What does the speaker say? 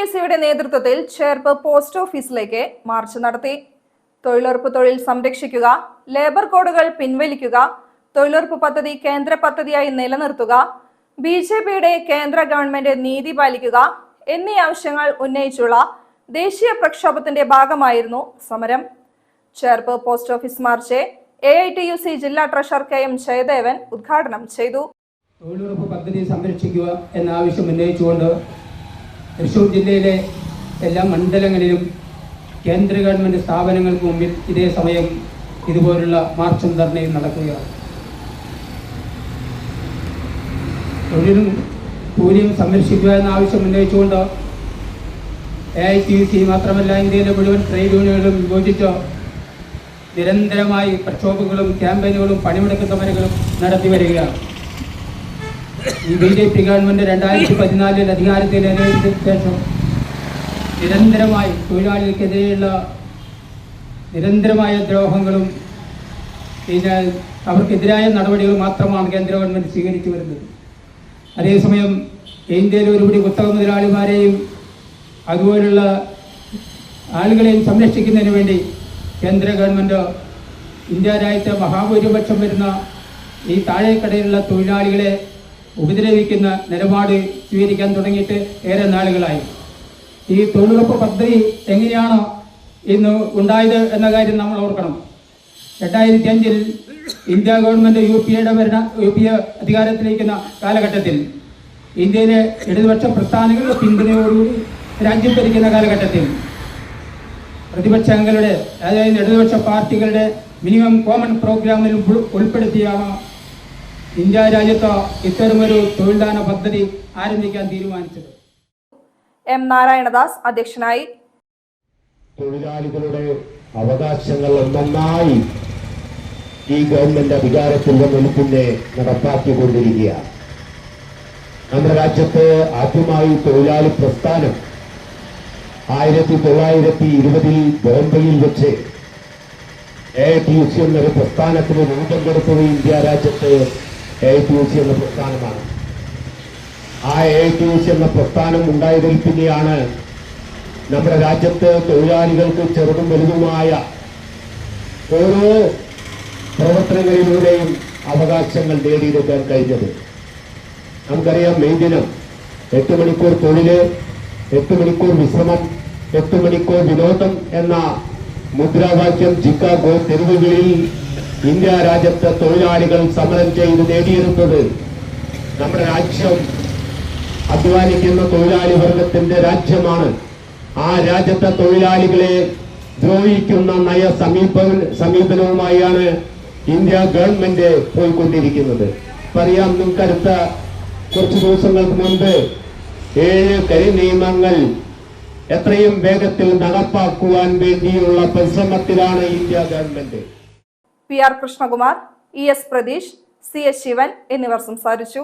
AITUC നേതൃത്വത്തിൽ Cherpu post ഓഫീസിലേക്ക് March നടത്തി. തൊഴിലുറപ്പ് തൊഴിൽ സംരക്ഷിക്കുക, ലേബർ കോഡുകൾ പിൻവലിക്കുക, തൊഴിലുറപ്പ് പദ്ധതി കേന്ദ്ര പദ്ധതിയായി നിലനിർത്തുക, BJPയുടെ കേന്ദ്ര ഗവൺമെന്റ് നീതി പാലിക്കുക എന്നീ ആവശ്യങ്ങൾ ഉന്നയിച്ചുള്ള ദേശീയ പ്രക്ഷോഭത്തിന്റെ ഭാഗമായിരുന്നു സമരം. Cherpu post office March AITUC ജില്ലാ ട്രഷറർ KM ജയദേവൻ ഉദ്ഘാടനം ചെയ്തു. തൊഴിലുറപ്പ് പദ്ധതി സംരക്ഷിക്കുക എന്ന ആവശ്യം ഉന്നയിച്ചുകൊണ്ട് തൃശ്ശൂർ ജില്ലയിലെ എല്ലാ മണ്ഡലങ്ങളിലും കേന്ദ്ര ഗവൺമെന്റ് സ്ഥാപനങ്ങൾക്ക് മുമ്പിൽ ഇതേ സമയം ഇതുപോലുള്ള മാർച്ചും ധർണയും നടക്കുകയാണ്. തൊഴിലും കൂലിയും സംരക്ഷിക്കുക എന്ന ആവശ്യം ഉന്നയിച്ചുകൊണ്ട് AITUC മാത്രമല്ല ഇന്ത്യയിലെ മുഴുവൻ ട്രേഡ് യൂണിയനുകളും വിഭജിച്ച് നിരന്തരമായി പ്രക്ഷോഭങ്ങളും ക്യാമ്പയിനുകളും പണിമുടക്ക് സമരങ്ങളും നടത്തി വരികയാണ്. ഈ BJP ഗവൺമെന്റ് 2014 അധികാരത്തിലേറിയതിനു ശേഷം നിരന്തരമായി തൊഴിലാളികൾക്കെതിരെയുള്ള നിരന്തരമായ ദ്രോഹങ്ങളും പിന്നെ അവർക്കെതിരായ നടപടികൾ മാത്രമാണ് കേന്ദ്ര ഗവൺമെന്റ് സ്വീകരിച്ചു വരുന്നത്. അതേസമയം ഇന്ത്യയിലെ ഒരുപിടി കുത്തക മുതലാളിമാരെയും അതുപോലുള്ള ആളുകളെയും സംരക്ഷിക്കുന്നതിന് വേണ്ടി കേന്ദ്ര ഗവൺമെന്റ് ഇന്ത്യ രാജ്യത്തെ മഹാഭൂരിപക്ഷം വരുന്ന ഈ താഴേക്കടയിലുള്ള തൊഴിലാളികളെ ഉപദ്രവിക്കുന്ന നിലപാട് സ്വീകരിക്കാൻ തുടങ്ങിയിട്ട് ഏറെ നാളുകളായി. ഈ തൊഴിലുറപ്പ് പദ്ധതി എങ്ങനെയാണ് ഇന്ന് ഉണ്ടായത് എന്ന കാര്യം നമ്മൾ ഓർക്കണം. 2005 ഇന്ത്യ ഗവൺമെന്റ് UPA അധികാരത്തിലിരിക്കുന്ന കാലഘട്ടത്തിൽ ഇന്ത്യയിലെ ഇടതുപക്ഷ പ്രസ്ഥാനങ്ങളുടെ പിന്തുണയോടുകൂടി രാജ്യം ഭരിക്കുന്ന കാലഘട്ടത്തിൽ പ്രതിപക്ഷങ്ങളുടെ അതായത് ഇടതുപക്ഷ പാർട്ടികളുടെ മിനിമം കോമൺ പ്രോഗ്രാമിൽ ഉൾപ്പെടുത്തിയാണ് ഇന്ത്യ രാജ്യത്ത് ഇത്തരമൊരു തൊഴിൽദാന പദ്ധതി ആരംഭിക്കാൻ തീരുമാനിച്ചത്. M. നാരായണദാസ് അധ്യക്ഷനായി. തൊഴിലാളികളുടെ അവകാശങ്ങൾ ഒന്നായി ഈ ഗവൺമെന്റ് അധികാരത്തിൽ വന്നതിൽ പിന്നെ നടപ്പാക്കിക്കൊണ്ടിരിക്കുകയാണ്. നമ്മുടെ രാജ്യത്ത് ആദ്യമായി തൊഴിലാളി പ്രസ്ഥാനം 1920 ബോംബെയിൽ വെച്ച് AITUC എന്നൊരു പ്രസ്ഥാനത്തിന് രൂപം കൊടുത്തത് ഇന്ത്യ രാജ്യത്ത് AITUC എന്ന പ്രസ്ഥാനമാണ്. ആ AITUC എന്ന പ്രസ്ഥാനം ഉണ്ടായതിൽ പിന്നെയാണ് നമ്മുടെ രാജ്യത്ത് തൊഴിലാളികൾക്ക് ചെറുതും വലുതുമായ ഓരോ പ്രവർത്തനങ്ങളിലൂടെയും അവകാശങ്ങൾ നേടിയെടുക്കാൻ കഴിഞ്ഞത്. നമുക്കറിയാം, മെയ് ദിനം 8 മണിക്കൂർ തൊഴില്, 8 മണിക്കൂർ വിശ്രമം, 8 മണിക്കൂർ വിനോദം എന്ന മുദ്രാവാക്യം ചിക്കാഗോ തെരുവുകളിൽ ഇന്ത്യ രാജ്യത്തെ തൊഴിലാളികൾ സമരം ചെയ്ത് നേടിയെടുത്തത്. നമ്മുടെ രാജ്യം അധ്വാനിക്കുന്ന തൊഴിലാളി വർഗത്തിന്റെ രാജ്യമാണ്. ആ രാജ്യത്തെ തൊഴിലാളികളെ ദ്രോഹിക്കുന്ന നയ സമീപനവുമായാണ് ഇന്ത്യ ഗവൺമെന്റ് പോയിക്കൊണ്ടിരിക്കുന്നത്. പറയാം, നിങ്ങൾക്ക് അടുത്ത കുറച്ച് ദിവസങ്ങൾക്ക് മുൻപ് 7 കരിനിയമങ്ങൾ എത്രയും വേഗത്തിൽ നടപ്പാക്കുവാൻ വേണ്ടിയുള്ള പരിശ്രമത്തിലാണ് India government. PR Krishnakumar, ES Prateesh, CS Sivan എന്നിവർ സംസാരിച്ചു.